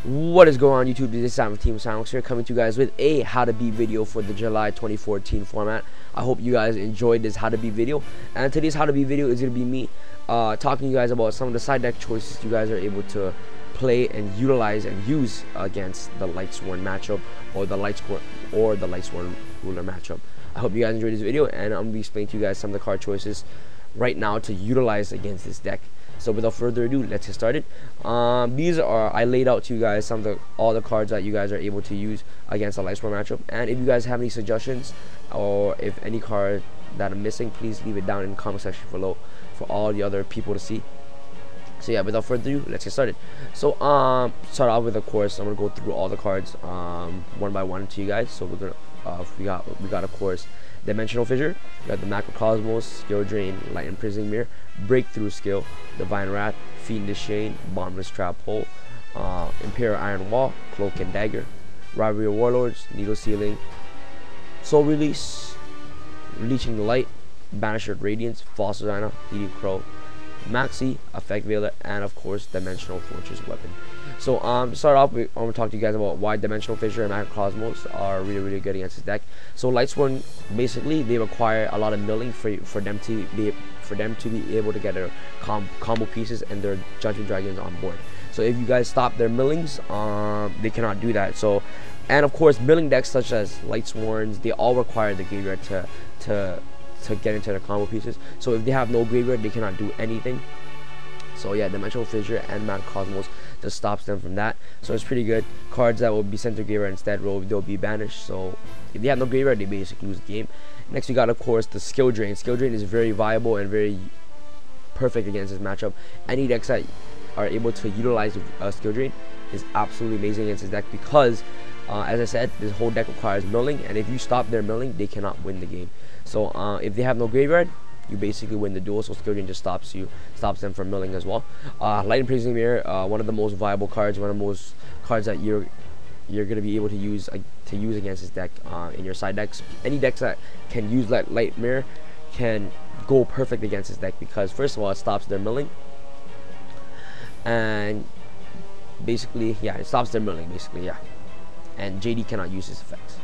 What is going on YouTube? This is Sam with Team Silence here, coming to you guys with a how to beat video for the July 2014 format. I hope you guys enjoyed this how to beat video, and today's how to beat video is going to be me talking to you guys about some of the side deck choices you guys are able to play and utilize and use against the LightSworn matchup or the LightSworn ruler matchup. I hope you guys enjoyed this video, and I'm going to be explaining to you guys some of the card choices right now to utilize against this deck. So without further ado, let's get started. These are, I laid out to you guys all the cards that you guys are able to use against the LightSworn matchup. And if you guys have any suggestions or if any card that I'm missing, please leave it down in the comment section below for all the other people to see. So yeah, without further ado, let's get started. So start off with, of course, I'm gonna go through all the cards one by one to you guys. So we're gonna we got of course Dimensional Fissure, we got the Macrocosmos, Skill Drain, Light Imprisoning Mirror, Breakthrough Skill, Divine Wrath, Fiendish Chain, Bottomless Trap Hole, Imperial Iron Wall, Cloak and Dagger, Rivalry of Warlords, Needle Sealing, Soul Release, Leaching the Light, Banished Radiance, False Designer, Eating Crow, Maxi, Effect Veiler, and of course Dimensional Fortress Weapon. So to start off, I'm going to talk to you guys about why Dimensional Fissure and Macrocosmos are really good against this deck. So LightSworn, basically they require a lot of milling for them to be able to get their combo pieces and their Judgment Dragons on board. So if you guys stop their millings, they cannot do that. So, and of course milling decks such as LightSworns, they all require the graveyard to get into their combo pieces. So if they have no graveyard, they cannot do anything. So yeah, Dimensional Fissure and Macrocosmos just stops them from that. So it's pretty good. Cards that will be sent to graveyard instead they'll be banished. So if they have no graveyard, they basically lose the game. Next we got, of course, the Skill Drain. Skill Drain is very viable and very perfect against this matchup. Any decks that are able to utilize Skill Drain is absolutely amazing against this deck because as I said, this whole deck requires milling, and if you stop their milling, they cannot win the game. So if they have no graveyard, you basically win the duel. So Skill Drain just stops them from milling as well. Light Imprisoning Mirror, one of the most viable cards, one of the most cards that you're gonna be able to use against this deck in your side decks. Any decks that can use Light Mirror can go perfect against this deck because first of all, it stops their milling, and basically, yeah, it stops their milling basically, yeah. And JD cannot use his effects,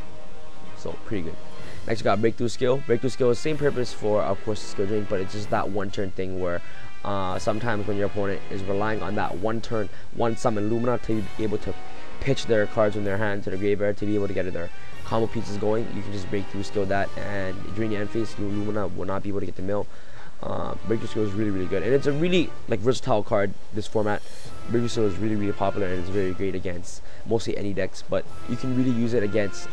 so pretty good. Next we got Breakthrough Skill. Breakthrough Skill is same purpose for, of course, Skill Drain, but it's just that one turn thing where sometimes when your opponent is relying on that one turn, one summon Lumina to be able to pitch their cards in their hand to the graveyard to be able to get their combo pieces going, you can just Breakthrough Skill that, and during the end phase, Lumina will not be able to get the mill. Breakthrough Skill is really good, and it's a really versatile card. This format, Breakthrough Skill is really popular, and it's very great against mostly any decks, but you can really use it against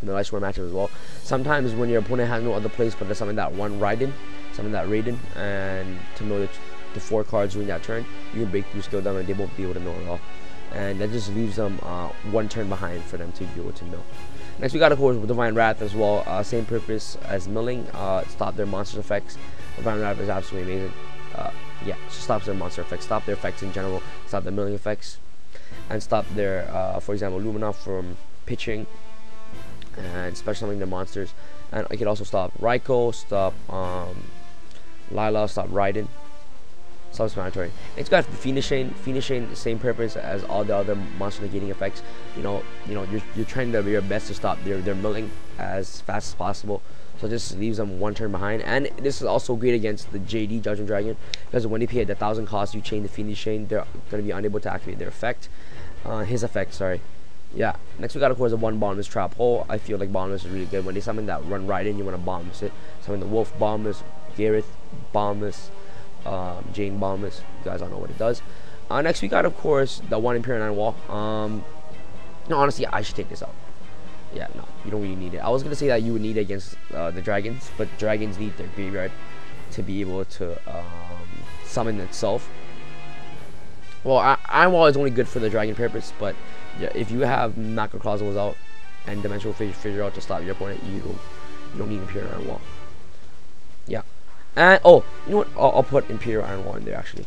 the LightSworn matchup as well. Sometimes when your opponent has no other place but to summon that Raiden, and to know the 4 cards during that turn, you can Breakthrough Skill them and they won't be able to mill at all, and that just leaves them one turn behind for them to be able to mill. Next we got, of course, Divine Wrath as well. Same purpose as milling, stop their monsters effects. Divine Wrath is absolutely amazing. Yeah, just stops their monster effects, stop their effects in general, stop their milling effects, and stop their for example Lumina from pitching and special summoning the monsters. And I could also stop Raikou, stop Lila, stop Raiden, self-explanatory. It's got the Fiendish Chain. Fiendish Chain, same purpose as all the other monster negating effects. You know, you're trying to do your best to stop their milling as fast as possible. So this leaves them one turn behind, and this is also great against the JD Judgment Dragon because when they pay the 1,000 cost, you chain the Fiendish Chain, they're going to be unable to activate their effect, his effect. Sorry. Yeah. Next we got, of course, the one Bottomless Trap Hole. I feel like Bottomless is really good. When they summon that Run Right In, you want to Bottomless it. Summon the Wolf Bottomless, Gareth Bottomless, Jane Bottomless. You guys all know what it does. Next we got, of course, the one Imperial Iron Wall. No, honestly, I should take this out. Yeah, no, you don't really need it. I was gonna say that you would need it against the dragons, but dragons need their graveyard to be able to summon itself. Well, Iron Wall is only good for the dragon purpose, but yeah, if you have Macrocosmos out and Dimensional Fissure out to stop your opponent, you don't need Imperial Iron Wall. Yeah, and oh, you know what? I'll put Imperial Iron Wall in there actually.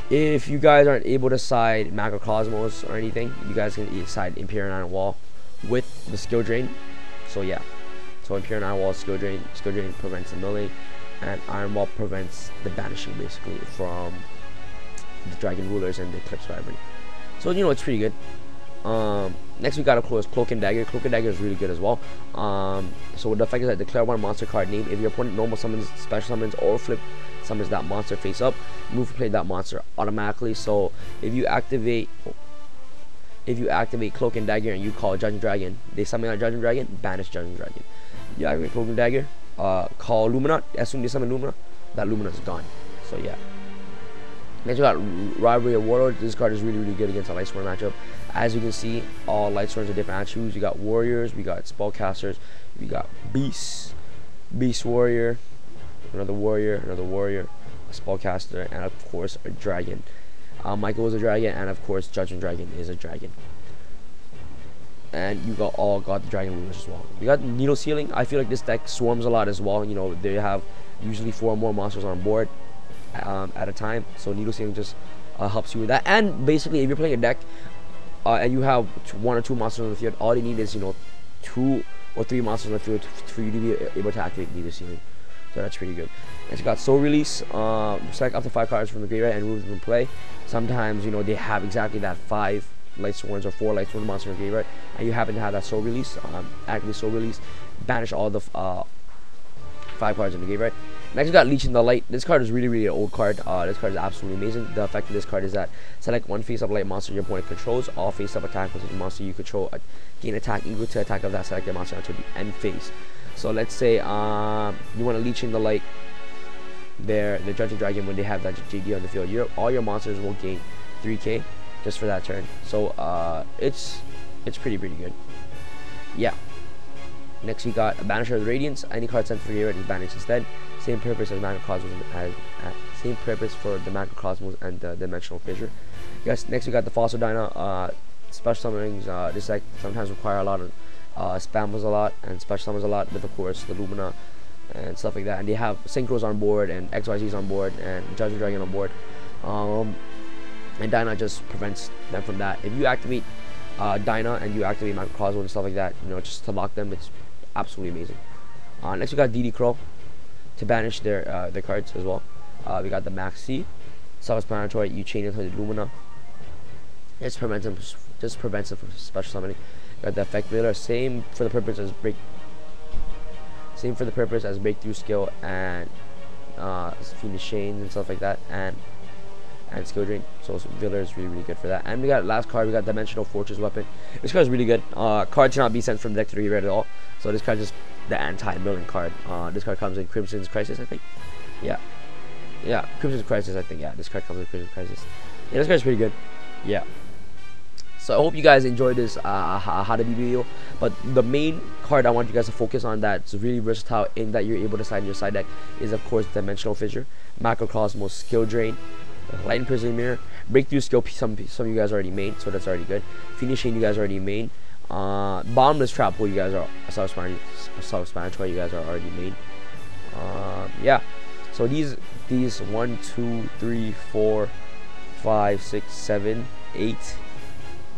If you guys aren't able to side Macrocosmos or anything, you guys can side Imperial Iron Wall with the Skill Drain. So yeah, so Imperial Iron Wall, Skill Drain. Skill Drain prevents the milling, and Iron Wall prevents the banishing basically from the dragon rulers and the eclipse vibrant. So you know, it's pretty good. Next we got, of course, Cloak and Dagger. Cloak and Dagger is really good as well. So the effect is that declare one monster card name. If your opponent normal summons, special summons, or flip summons that monster face up, move to play that monster automatically. So if you activate Cloak and Dagger and you call Judging Dragon, they summon that Judging Dragon, banish Judging Dragon. You activate Cloak and Dagger, call Lumina. As soon as you summon Lumina, that Lumina is gone. So yeah. Next we got Rivalry of Warlords. This card is really good against a LightSworn matchup. As you can see, all LightSworns are different attributes. We got Warriors, we got Spellcasters, we got Beasts, Beast Warrior, another Warrior, a Spellcaster, and of course a Dragon. Michael is a Dragon, and of course Judging Dragon is a Dragon. And you got the Dragon Rulers as well. We got Needle Sealing. I feel like this deck swarms a lot as well. You know, they have usually 4 or more monsters on board at a time, so Needle Sealing just helps you with that. And basically, if you're playing a deck and you have 1 or 2 monsters on the field, all you need is, you know, 2 or 3 monsters on the field for you to be able to activate Needle Sealing. So that's pretty good. And you got Soul Release. Select up to 5 cards from the graveyard and remove them from play. Sometimes, you know, they have exactly that 5 LightSworns or 4 LightSworn monsters in the graveyard, and you happen to have that Soul Release. Activate Soul Release, banish all the 5 cards in the graveyard. Next we got Leaching the Light. This card is really an old card. This card is absolutely amazing. The effect of this card is that select 1 face-up light monster your opponent controls. All face-up attack with the monster you control gain attack equal to attack of that selected monster until the end phase. So let's say you want to Leaching the Light the Judging Dragon. When they have that JD on the field, all your monsters will gain 3k just for that turn. So it's pretty good. Yeah. Next we got a Banisher of the Radiance. Any card sent from your graveyard is banished instead. Same purpose as Macrocosmos same purpose for the Macrocosmos and the Dimensional Fissure. Yes, next we got the Fossil Dyna. Special summonings. This deck sometimes require a lot of spams a lot and special summons a lot, with of course the Lumina and stuff like that. And they have Synchros on board and XYZs on board and Judging Dragon on board. And Dyna just prevents them from that. If you activate Dyna and you activate Macrocosmos and stuff like that, you know, just to lock them, it's absolutely amazing. Next we got DD Crow to banish their cards as well. We got the Maxi, self-explanatory. You chain into the Lumina. Just prevents them from special summoning. Got the Effect Veiler, same for the purpose as Breakthrough Skill and Fiendish Chains and stuff like that, and Skill Drain. So Veiler is really good for that. And we got last card, we got Dimensional Fortress Weapon. This card is really good. Cards cannot be sent from the deck to the graveyard at all. So this card is just the anti-milling card. This card comes in Crimson's Crisis, I think. Yeah, Crimson's Crisis, I think. Yeah, this card comes in Crimson's Crisis. Yeah, this card is pretty good. Yeah. So I hope you guys enjoyed this how to be video. But the main card I want you guys to focus on that's really versatile in that you're able to side in your side deck is, of course, Dimensional Fissure, Macrocosmos, Skill Drain, Light and Prison Mirror, Breakthrough Skill. Some of you guys already made, so that's already good. Fiendish Chain you guys already made. Bottomless Trap Hole you guys are self-explanatory. You guys are already made. Yeah. So these 1, 2, 3, 4, 5, 6, 7, 8,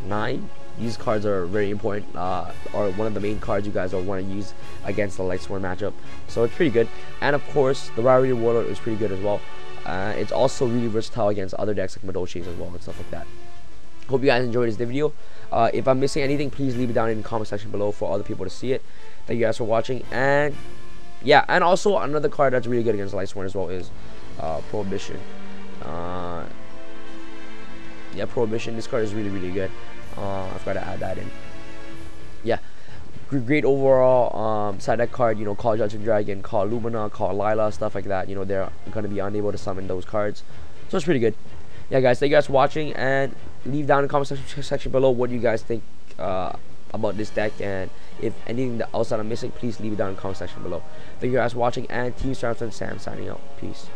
9. These cards are very important, or one of the main cards you guys will want to use against the LightSworn matchup. So it's pretty good. And of course, the Rivalry of Warlord is pretty good as well. It's also really versatile against other decks like Madolches as well and stuff like that. Hope you guys enjoyed this video. If I'm missing anything, please leave it down in the comment section below for other people to see it. Thank you guys for watching. And yeah, and also another card that's really good against LightSworn as well is Prohibition. Yeah, Prohibition. This card is really good. I've got to add that in. Yeah, great overall side deck card. You know, call Judging Dragon, call Lumina, call Lila, stuff like that. You know, they're gonna be unable to summon those cards, so it's pretty good. Yeah, guys, thank you guys for watching, and leave down in the comment section below what you guys think about this deck, and if anything else that I'm missing, please leave it down in the comment section below. Thank you guys for watching, and Team Sam signing out. Peace.